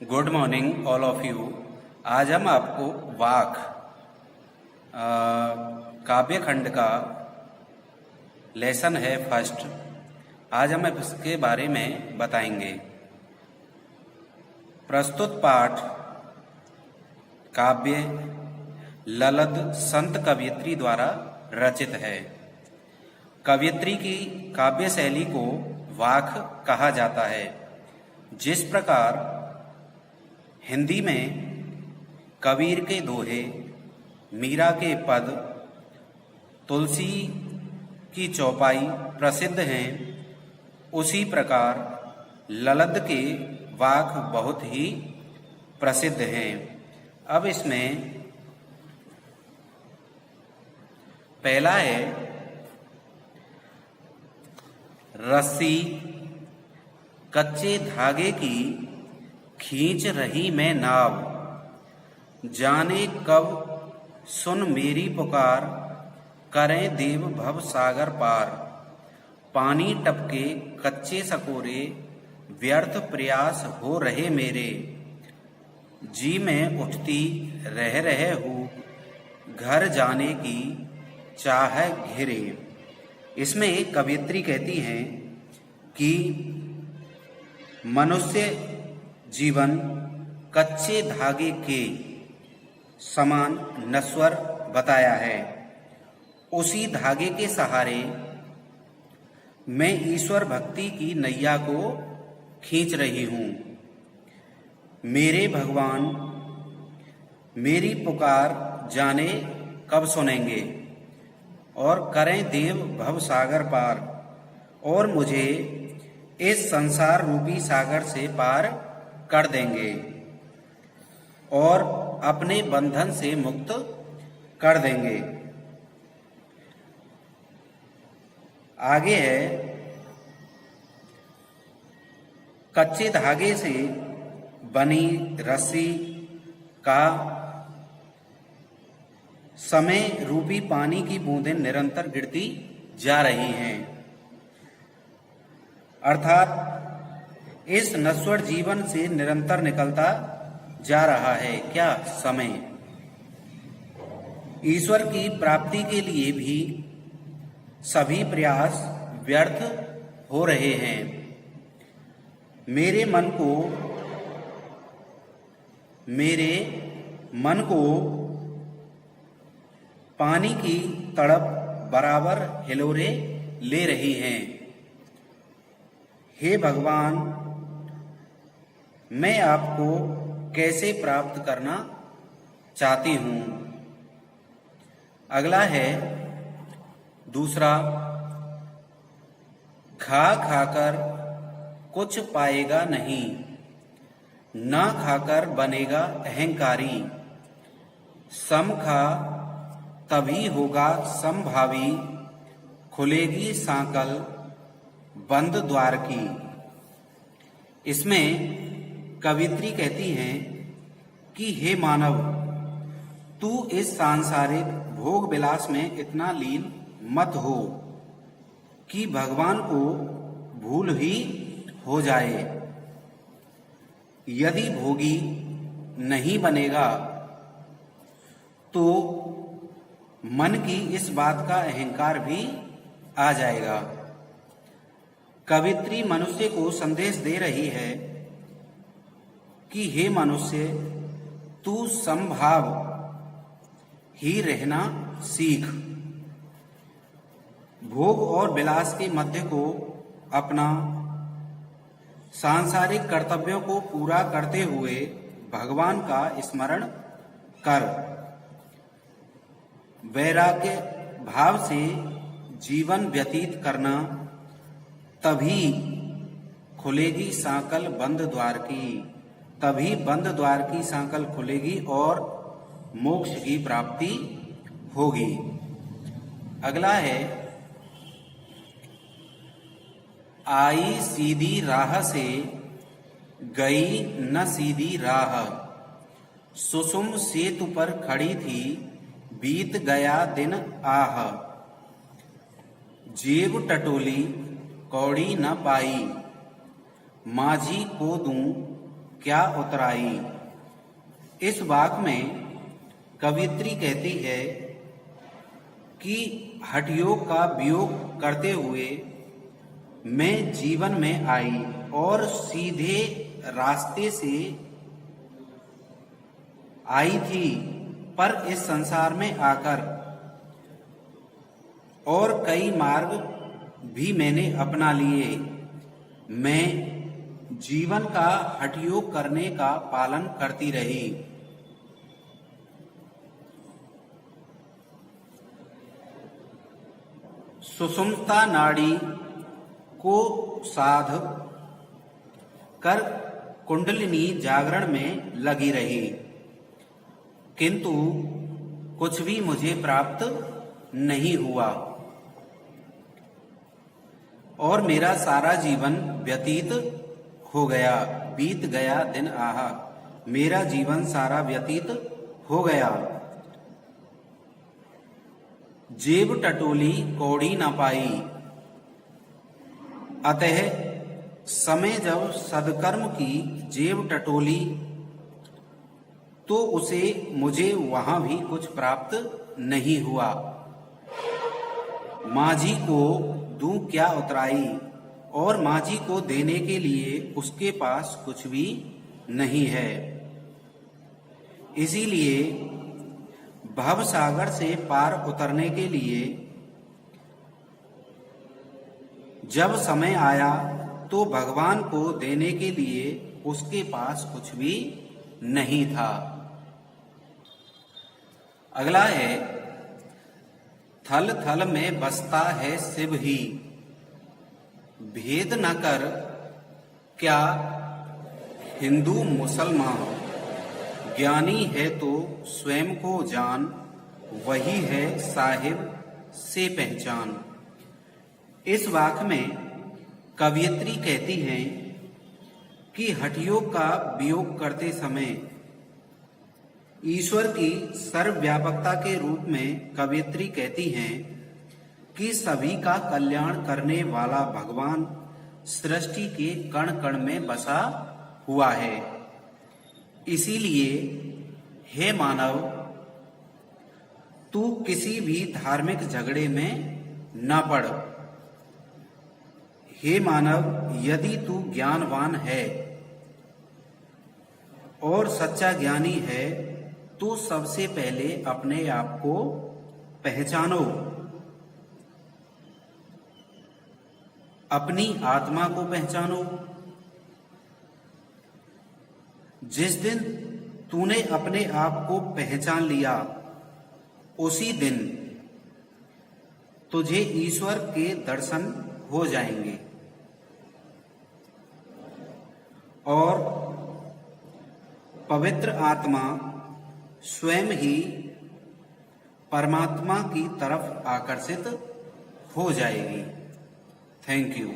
Good morning all of you. आज हम आपको वाक काव्य खंड का लेसन है फर्स्ट। आज हम इसके बारे में बताएंगे। प्रस्तुत पाठ काव्य ललद संत कवयित्री द्वारा रचित है। कवयित्री की काव्य शैली को वाक कहा जाता है। जिस प्रकार हिंदी में कबीर के दोहे, मीरा के पद, तुलसी की चौपाई प्रसिद्ध हैं, उसी प्रकार ललद के वाक बहुत ही प्रसिद्ध हैं। अब इसमें पहला है रस्सी कच्चे धागे की खींच रही मैं नाव, जाने कब सुन मेरी पुकार, करें देव भव सागर पार। पानी टपके कच्चे सकोरे, व्यर्थ प्रयास हो रहे मेरे, जी में उठती रहे हूँ, घर जाने की चाह घिरे। इसमें एक कवयित्री कहती हैं कि मनुष्य जीवन कच्चे धागे के समान नश्वर बताया है। उसी धागे के सहारे मैं ईश्वर भक्ति की नैया को खींच रही हूँ। मेरे भगवान मेरी पुकार जाने कब सुनेंगे और करें देव भव सागर पार, और मुझे इस संसार रूपी सागर से पार कर देंगे और अपने बंधन से मुक्त कर देंगे। आगे है कच्चे धागे से बनी रस्सी का समय रूपी पानी की बूंदें निरंतर गिरती जा रही हैं, अर्थात इस नश्वर जीवन से निरंतर निकलता जा रहा है क्या समय। ईश्वर की प्राप्ति के लिए भी सभी प्रयास व्यर्थ हो रहे हैं। मेरे मन को पानी की तड़प बराबर हिलोरे ले रही हैं। हे भगवान, मैं आपको कैसे प्राप्त करना चाहती हूँ। अगला है दूसरा, खा खाकर कुछ पाएगा नहीं, ना खाकर बनेगा अहंकारी, सम खा तभी होगा समभावी, खुलेगी सांकल बंद द्वार की। इसमें कवयित्री कहती हैं कि हे मानव, तू इस सांसारिक भोग विलास में इतना लीन मत हो कि भगवान को भूल ही हो जाए। यदि भोगी नहीं बनेगा तो मन की इस बात का अहंकार भी आ जाएगा। कवयित्री मनुष्य को संदेश दे रही है कि हे मनुष्य, तू समभाव ही रहना सीख। भोग और विलास के मध्य को अपना सांसारिक कर्तव्यों को पूरा करते हुए भगवान का स्मरण कर। वैराग्य भाव से जीवन व्यतीत करना, तभी खुलेगी सांकल बंद द्वार की, तभी बंद द्वार की सांकल खुलेगी और मोक्ष की प्राप्ति होगी। अगला है आई सीधी राह से गई न सीधी राह, सुषुम सेतु पर खड़ी थी बीत गया दिन आह, जेब टटोली कौड़ी न पाई, माझी को दूं क्या उतराई। इस वाक में कवयित्री कहती है कि हठयोग का वियोग करते हुए मैं जीवन में आई और सीधे रास्ते से आई थी, पर इस संसार में आकर और कई मार्ग भी मैंने अपना लिए। मैं जीवन का हठयोग करने का पालन करती रही। सुषुम्ना नाड़ी को साध कर कुंडलिनी जागरण में लगी रही, किंतु कुछ भी मुझे प्राप्त नहीं हुआ और मेरा सारा जीवन व्यतीत हो गया। बीत गया दिन आहा, मेरा जीवन सारा व्यतीत हो गया। जेब टटोली कौड़ी न पाई, अतः समय जब सदकर्म की जेब टटोली तो उसे मुझे वहां भी कुछ प्राप्त नहीं हुआ। माझी को दूं क्या उतराई, और माझी को देने के लिए उसके पास कुछ भी नहीं है। इसीलिए भव सागर से पार उतरने के लिए जब समय आया तो भगवान को देने के लिए उसके पास कुछ भी नहीं था। अगला है, थल थल में बसता है शिव ही, भेद न कर क्या हिंदू मुसलमान, ज्ञानी है तो स्वयं को जान, वही है साहिब से पहचान। इस वाक में कवयित्री कहती हैं कि हठयोग का वियोग करते समय ईश्वर की सर्वव्यापकता के रूप में कवयित्री कहती हैं कि सभी का कल्याण करने वाला भगवान सृष्टि के कण कण में बसा हुआ है। इसीलिए हे मानव, तू किसी भी धार्मिक झगड़े में न पड़। हे मानव, यदि तू ज्ञानवान है और सच्चा ज्ञानी है तो सबसे पहले अपने आप को पहचानो, अपनी आत्मा को पहचानो। जिस दिन तूने अपने आप को पहचान लिया, उसी दिन तुझे ईश्वर के दर्शन हो जाएंगे और पवित्र आत्मा स्वयं ही परमात्मा की तरफ आकर्षित हो जाएगी। Thank you.